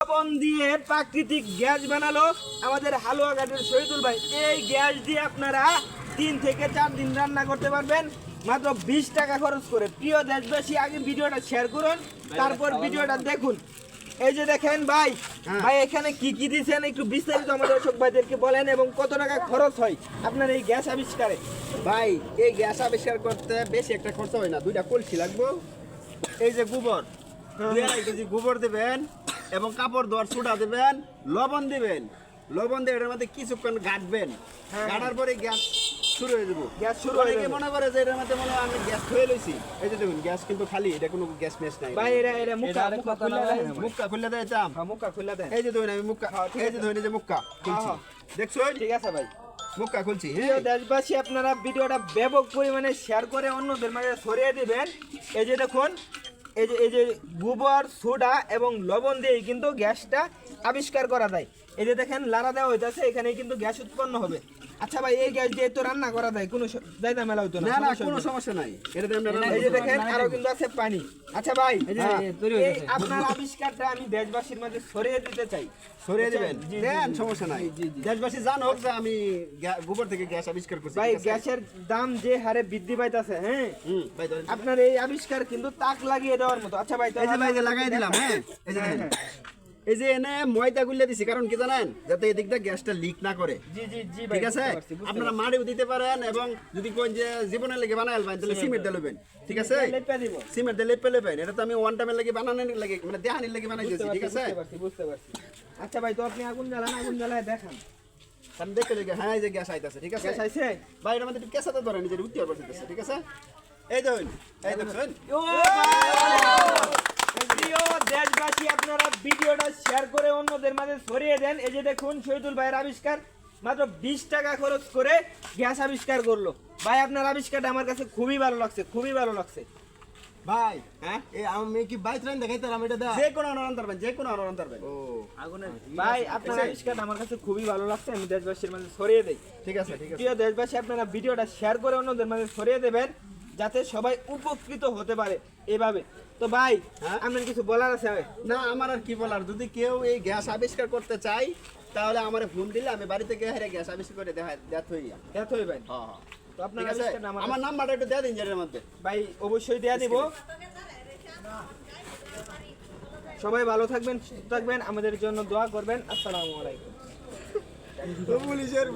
লবণ দিয়ে প্রাকৃতিক গ্যাস বানালো আমাদের হালুয়াঘাটের শহীদুল ভাই। এই গ্যাস দিয়ে আপনারা 3 থেকে 4 দিন রান্না করতে পারবেন মাত্র 20 টাকা খরচ করে। প্রিয় দেশবাসী, আগে ভিডিওটা শেয়ার করুন, তারপর ভিডিওটা দেখুন। এই যে দেখেন ভাই, ভাই এখানে কি কি দিয়েছেন একটু বিস্তারিত আমাদের দর্শক ভাইদেরকে বলেন এবং কত টাকা খরচ হয় আপনার এই গ্যাস আবিষ্কারে। ভাই এই গ্যাস আবিষ্কার করতে বেশি একটা খরচ হয় না, 2টা কলসি লাগবে। এই যে গোবর, 2.5 কেজি গোবর দেবেন এবং কাপড় ধোয়ার সোডা দেবেন, লবণ দিবেন। লবণ দিয়ে এটার মধ্যে কিছুক্ষণ গাঁটবেন, গাঁটার পরে গ্যাস শুরু হয়ে যাবো। গ্যাস শুরু হয়ে অনেকে যাবে। মনে করে যে এটার মধ্যে মনে হয় আমি গ্যাস হয়ে লইছি। এই যে দেখুন গ্যাস কিন্তু খালি, এটা কোনো গ্যাস মেশ নাই ভাই এরা মুখা খুলে দেয়। মুখটা খুলে দেয় চাম। মুখা খুলে দেন। এই যে ধরুন আমি মুখটা, এই যে ধরুন এই যে মুখটা খুলছি, দেখছো? ঠিক আছে ভাই। মুখটা খুলছি। প্রিয় দেশবাসী, আপনারা ভিডিওটা ব্যাপক পরিমাণে শেয়ার করে অন্যদের মাঝে ছড়িয়ে দিবেন। এই যে দেখুন, এই যে গোবর, সোডা এবং লবণ দিয়ে কিন্তু গ্যাসটা আবিষ্কার করা যায়। এই যে দেখেন লাড়া দেওয়া হইতাছে, এখানে কিন্তু গ্যাস উৎপন্ন হবে। আচ্ছা ভাই, এই গ্যাস দিয়ে তো রান্না করা যায়, কোনো জায়গা মেলা হইতো না? না না, কোনো সমস্যা নাই। এটাতে আমরা এই যে দেখেন আরো কিন্তু আছে পানি। আচ্ছা ভাই, এই আপনার আবিষ্কারটা আমি দেশবাসীর মাঝে ছড়িয়ে দিতে চাই। সরিয়ে দিবেন, জি, জি, দেন, জি, সমস্যা নাই। দেশবাসী জানুক যে আমি গোবর থেকে গ্যাস আবিষ্কার করছি। ভাই ঠিক আছে? গ্যাসের দাম যে হারে বৃদ্ধি পাইতাছে, হ্যাঁ, ভাই ধরেন। আপনার এই আবিষ্কার কিন্তু তাক লাগিয়ে দেওয়ার মতো। আচ্ছা ভাই, এই যে ভাই যে লাগাই দিলাম, হ্যাঁ, এই যে দেখেন। এই যে এনে ময়দা গুলে দিছি, কারণ কি জানেন, যাতে এদিক দিয়ে গ্যাসটা লিক না করে। জি জি জি ভাই, ঠিক আছে? বুঝতে পারছি, বুঝতে আপনারা মাটিও দিতে পারেন এবং যদি কোন যে জীবনের লেগে বানাইল ভাই, তাহলে সিমেন্ট দিয়ে লবেন। ঠিক আছে? পারছি। লেপে দিব। সিমেন্ট দিয়ে লেপে লবেন। এটা তো আমি ওয়ান টাইমের লাগে বানানোর লাগে, মানে দেহানির লাগে বানাই দিয়েছি। ঠিক আছে? বুঝতে পারছি। আচ্ছা ভাই, তো আপনি আগুন জ্বালায় দেখান। আমি দেখতে দেখে, হ্যাঁ, এই যে গ্যাস আইতাছে। ঠিক আছে? গ্যাস আইছে? ভাই এর মধ্যে একটু কেঁচাতে ধরেন, নিজের উত্তর করতেছে। ঠিক আছে? এই দেখুন, এই দেখুন। ও ভাই! প্রিয় দেশবাসী, আপনারা ভিডিওটা শেয়ার করে অন্যদের মাঝে ছড়িয়ে দেন। এই যে দেখুন শহীদুল ভাইয়ের আবিষ্কার, মাত্র 20 টাকা খরচ করে গ্যাস আবিষ্কার করলো। ভাই আপনার আবিষ্কারটা আমার কাছে খুবই ভালো লাগছে, খুবই ভালো লাগছে। ভাই, হ্যাঁ, এই আমি কি বাইক রান দেখাইতাম এটা দা? যে কোনো আনন্দ পারবেন, যে কোনো আনন্দ পারবেন। ও, ভাই আপনার আবিষ্কারটা আমার কাছে খুবই ভালো লাগছে, আমি দেশবাসীর মাঝে ছড়িয়ে দেই। ঠিক আছে, ঠিক আছে। প্রিয় দেশবাসী, আপনারা ভিডিওটা শেয়ার করে অন্যদের মাঝে ছড়িয়ে দেবেন যাতে সবাই উপকৃত হতে পারে এভাবে। তো ভাই, হ্যাঁ? আপনার কিছু বলার আছে? না, আমার আর কি বলার, যদি কেউ এই গ্যাস আবিষ্কার করতে চায় তাহলে আমারে ফোন দিলে আমি বাড়ি থেকে হেরে গ্যাস আবিষ্কার করে দেখাই হইয়া। এতই ভাই। হ্যাঁ হ্যাঁ, তো আপনার ঠিক আছে? আবিষ্কারটা আমার নাম্বারটা একটু দিয়ে দিন এর মধ্যে। ভাই অবশ্যই দেয়া দিব। সবাই ভালো থাকবেন, সুস্থ থাকবেন, আমাদের জন্য দোয়া করবেন। আসসালামু আলাইকুম। পুলিশের